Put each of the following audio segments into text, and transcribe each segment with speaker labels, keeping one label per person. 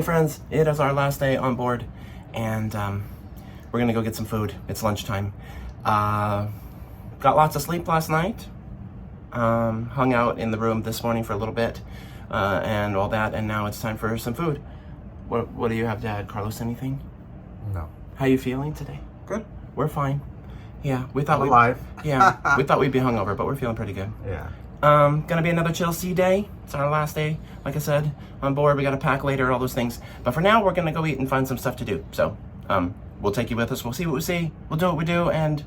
Speaker 1: morning, friends. It is our last day on board, and we're gonna go get some food. It's lunchtime. Got lots of sleep last night. Hung out in the room this morning for a little bit, and all that, and now it's time for some food. What do you have to add, Carlos? Anything?
Speaker 2: No.
Speaker 1: How you feeling today?
Speaker 2: Good.
Speaker 1: We're fine. Yeah, we thought we thought we'd be hungover, but we're feeling pretty good.
Speaker 2: Yeah.
Speaker 1: Gonna be another chill sea day. It's our last day, like I said, on board. We gotta pack later, all those things. But for now, we're gonna go eat and find some stuff to do. So, we'll take you with us. We'll see what we see. We'll do what we do, and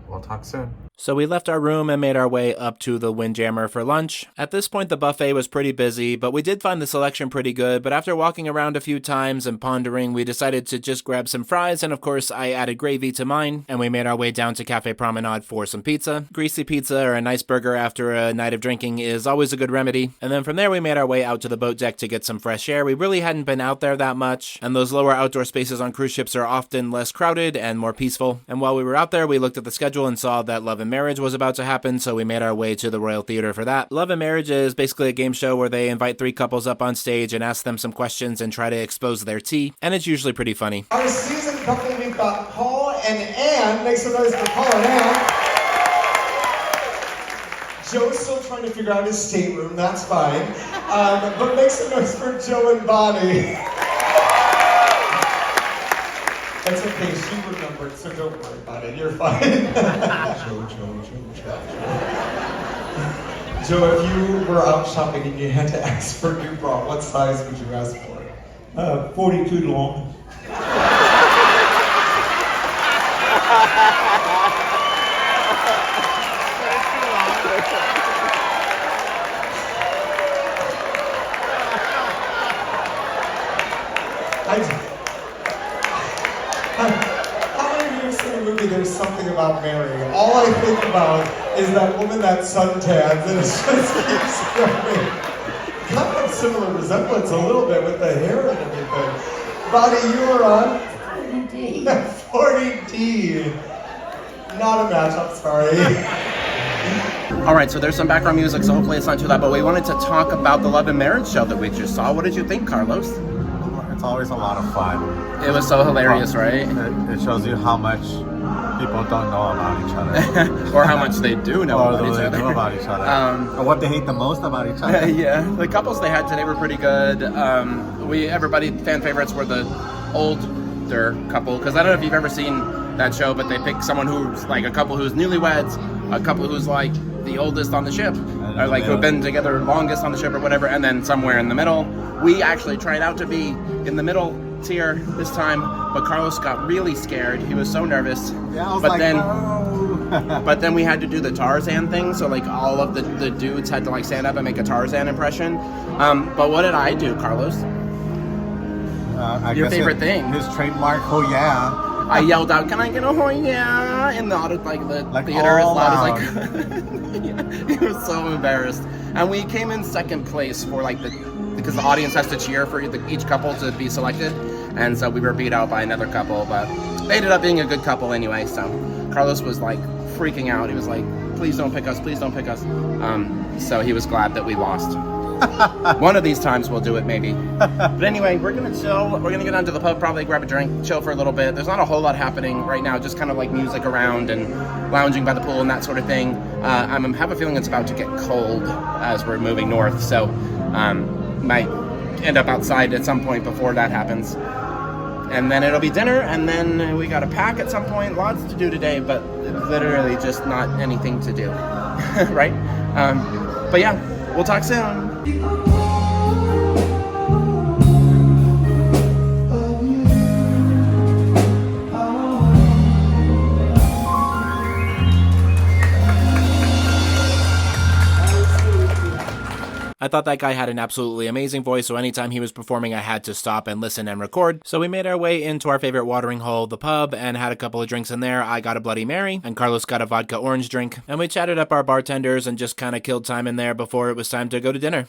Speaker 2: we'll talk soon.
Speaker 3: So we left our room and made our way up to the Windjammer for lunch. At this point, the buffet was pretty busy, but we did find the selection pretty good. But after walking around a few times and pondering, we decided to just grab some fries, and of course, I added gravy to mine, and we made our way down to Cafe Promenade for some pizza. Greasy pizza or a nice burger after a night of drinking is always a good remedy. And then from there, we made our way out to the boat deck to get some fresh air. We really hadn't been out there that much, and those lower outdoor spaces on cruise ships are often less crowded and more peaceful. And while we were out there, we looked at the schedule and saw that Love and Marriage was about to happen, so we made our way to the Royal Theater for that. Love and Marriage is basically a game show where they invite 3 couples up on stage and ask them some questions and try to expose their tea, and it's usually pretty funny.
Speaker 4: Our seasoned couple, we've got Paul and Anne. Make some noise for Paul and Anne. Joe's still trying to figure out his stateroom, that's fine. But make some noise for Joe and Bonnie. That's okay, she remembered, so don't worry about it, you're fine. Joe. Joe, if you were out shopping and you had to ask for a new bra, what size would you ask for?
Speaker 5: 42 long.
Speaker 4: How many of you have seen the movie There's Something About Mary? All I think about is that woman that suntans, and it just keeps going. Kind of similar resemblance a little bit with the hair and everything. Bonnie, you were on?
Speaker 6: 40D.
Speaker 4: 40D. Not a match, I'm sorry.
Speaker 1: all right. So there's some background music, so hopefully it's not too loud. But we wanted to talk about the Love and Marriage show that we just saw. What did you think, Carlos?
Speaker 2: It's always a lot of fun.
Speaker 1: It was so hilarious, right?
Speaker 2: It shows you how much people don't know about each other.
Speaker 1: Or how much they do know about each other.
Speaker 2: Know about each other. Or what they hate the most about each other.
Speaker 1: Yeah, the couples they had today were pretty good. Everybody, fan favorites were the older couple, because I don't know if you've ever seen that show, but they pick someone who's like a couple who's newlyweds, a couple who's like the oldest on the ship, or like who've been together longest on the ship or whatever, and then somewhere in the middle. We actually tried out to be in the middle tier this time, but Carlos got really scared. He was so nervous.
Speaker 2: Yeah, I was
Speaker 1: but
Speaker 2: like,
Speaker 1: then,
Speaker 2: oh.
Speaker 1: but then we had to do the Tarzan thing, so like all of the dudes had to like stand up and make a Tarzan impression. But what did I do, Carlos? Your favorite thing?
Speaker 2: His trademark, oh yeah.
Speaker 1: I yelled out, "Can I get a oh yeah?" in the theater as loud as I could. Yeah, he was so embarrassed. And we came in second place for because the audience has to cheer for each couple to be selected, and so we were beat out by another couple, but they ended up being a good couple anyway. So Carlos was like freaking out. He was like, "Please don't pick us, please don't pick us." So he was glad that we lost. One of these times we'll do it, maybe. But anyway, we're gonna chill. We're gonna get down to the pub, probably grab a drink, chill for a little bit. There's not a whole lot happening right now, just kind of like music around and lounging by the pool and that sort of thing. I have a feeling it's about to get cold as we're moving north, so might end up outside at some point before that happens. And then it'll be dinner, and then we gotta pack at some point. Lots to do today, but literally just not anything to do, right? But yeah, we'll talk soon.
Speaker 3: I thought that guy had an absolutely amazing voice, so anytime he was performing, I had to stop and listen and record. So we made our way into our favorite watering hole, the pub, and had a couple of drinks in there. I got a Bloody Mary, and Carlos got a vodka orange drink. And we chatted up our bartenders and just kind of killed time in there before it was time to go to dinner.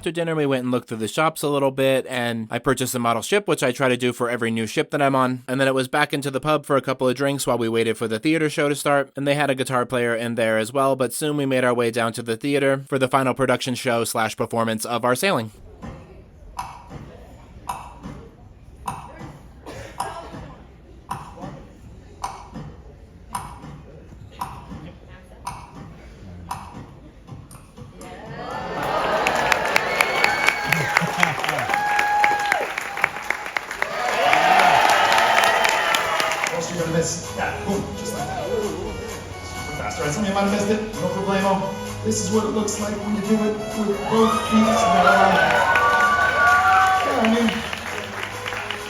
Speaker 3: after dinner, we went and looked through the shops a little bit, and I purchased a model ship, which I try to do for every new ship that I'm on. And then it was back into the pub for a couple of drinks while we waited for the theater show to start. And they had a guitar player in there as well, but soon we made our way down to the theater for the final production show / performance of our sailing.
Speaker 4: Yeah, boom, just like that. Super fast, right? Some of you might have missed it, no problemo. This is what it looks like when you do it with both feet. Yeah, I mean,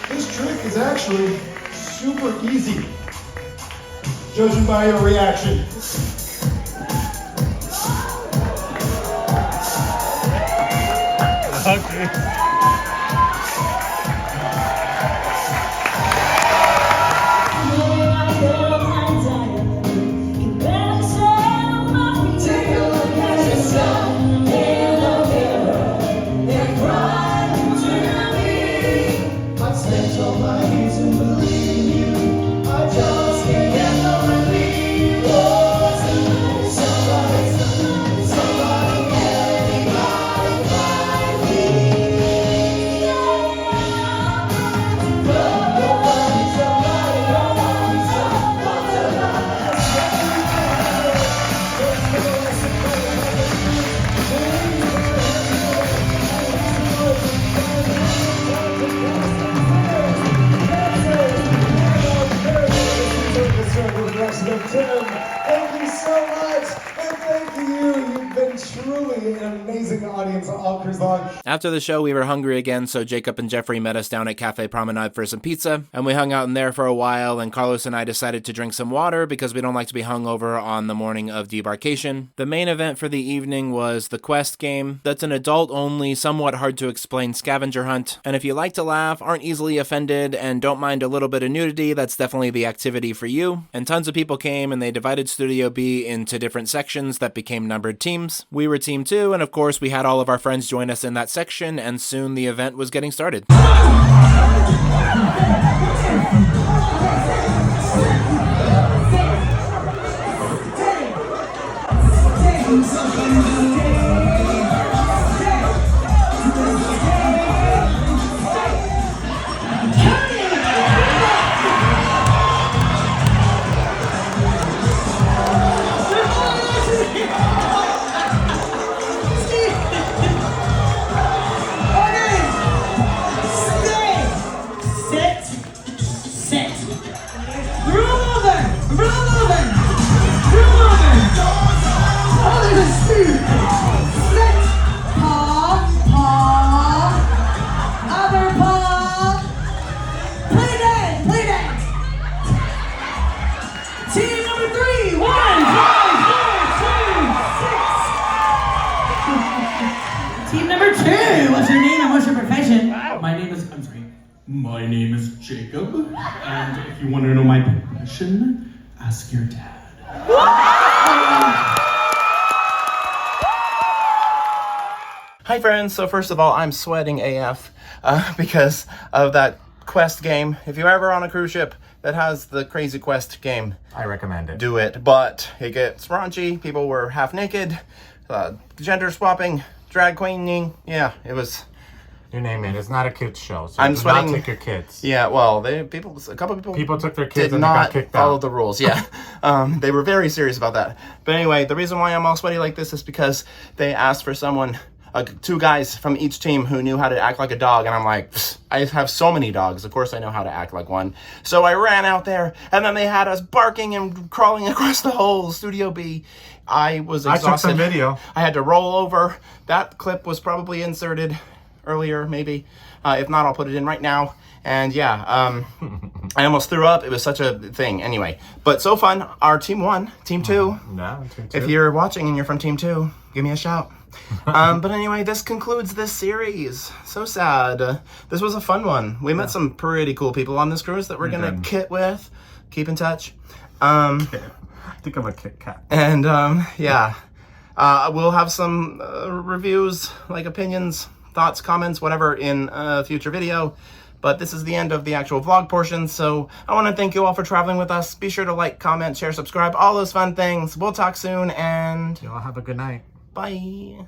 Speaker 4: this trick is actually super easy, judging by your reaction.
Speaker 2: Okay.
Speaker 4: Thank you so much, and thank you. You've been truly an amazing audience all cruise long.
Speaker 3: After the show, we were hungry again, so Jacob and Jeffrey met us down at Cafe Promenade for some pizza, and we hung out in there for a while, and Carlos and I decided to drink some water because we don't like to be hungover on the morning of debarkation. The main event for the evening was the Quest game. That's an adult-only, somewhat hard-to-explain scavenger hunt, and if you like to laugh, aren't easily offended, and don't mind a little bit of nudity, that's definitely the activity for you. And tons of people came, and they divided Studio B into different sections that became numbered teams. We were Team 2, and of course we had all of our friends join us in that section, and soon the event was getting started.
Speaker 5: My name is Jacob, and if you want to know my profession, ask your dad.
Speaker 1: Hi friends, so first of all, I'm sweating AF because of that Quest game. If you're ever on a cruise ship that has the Crazy Quest game,
Speaker 2: I recommend it.
Speaker 1: do it. But it gets raunchy, people were half naked, gender swapping, drag queening, yeah, it was...
Speaker 2: You name it. It's not a kids show, so
Speaker 1: I'm
Speaker 2: do
Speaker 1: sweating.
Speaker 2: not take your kids.
Speaker 1: Yeah, well, a couple people
Speaker 2: took their kids
Speaker 1: did
Speaker 2: and they
Speaker 1: not
Speaker 2: got kicked
Speaker 1: follow
Speaker 2: out.
Speaker 1: the rules. Yeah, they were very serious about that. But anyway, the reason why I'm all sweaty like this is because they asked for someone, two guys from each team who knew how to act like a dog, and I'm like, I have so many dogs. Of course, I know how to act like one. So I ran out there, and then they had us barking and crawling across the whole Studio B. I was exhausted.
Speaker 2: I took some video.
Speaker 1: I had to roll over. That clip was probably inserted earlier, maybe. If not, I'll put it in right now. And yeah, I almost threw up. It was such a thing. Anyway, but so fun. Our team won. Team 2.
Speaker 2: No, Team 2.
Speaker 1: If you're watching and you're from Team 2, give me a shout. But anyway, this concludes this series. So sad. This was a fun one. We met some pretty cool people on this cruise that we're going to kit with. Keep in touch.
Speaker 2: I think I'm a Kit Kat.
Speaker 1: And yeah. We'll have some reviews, like opinions, thoughts, comments, whatever in a future video. But this is the end of the actual vlog portion, so I want to thank you all for traveling with us. Be sure to like, comment, share, subscribe, all those fun things. We'll talk soon, and
Speaker 2: Y'all have a good night.
Speaker 1: bye.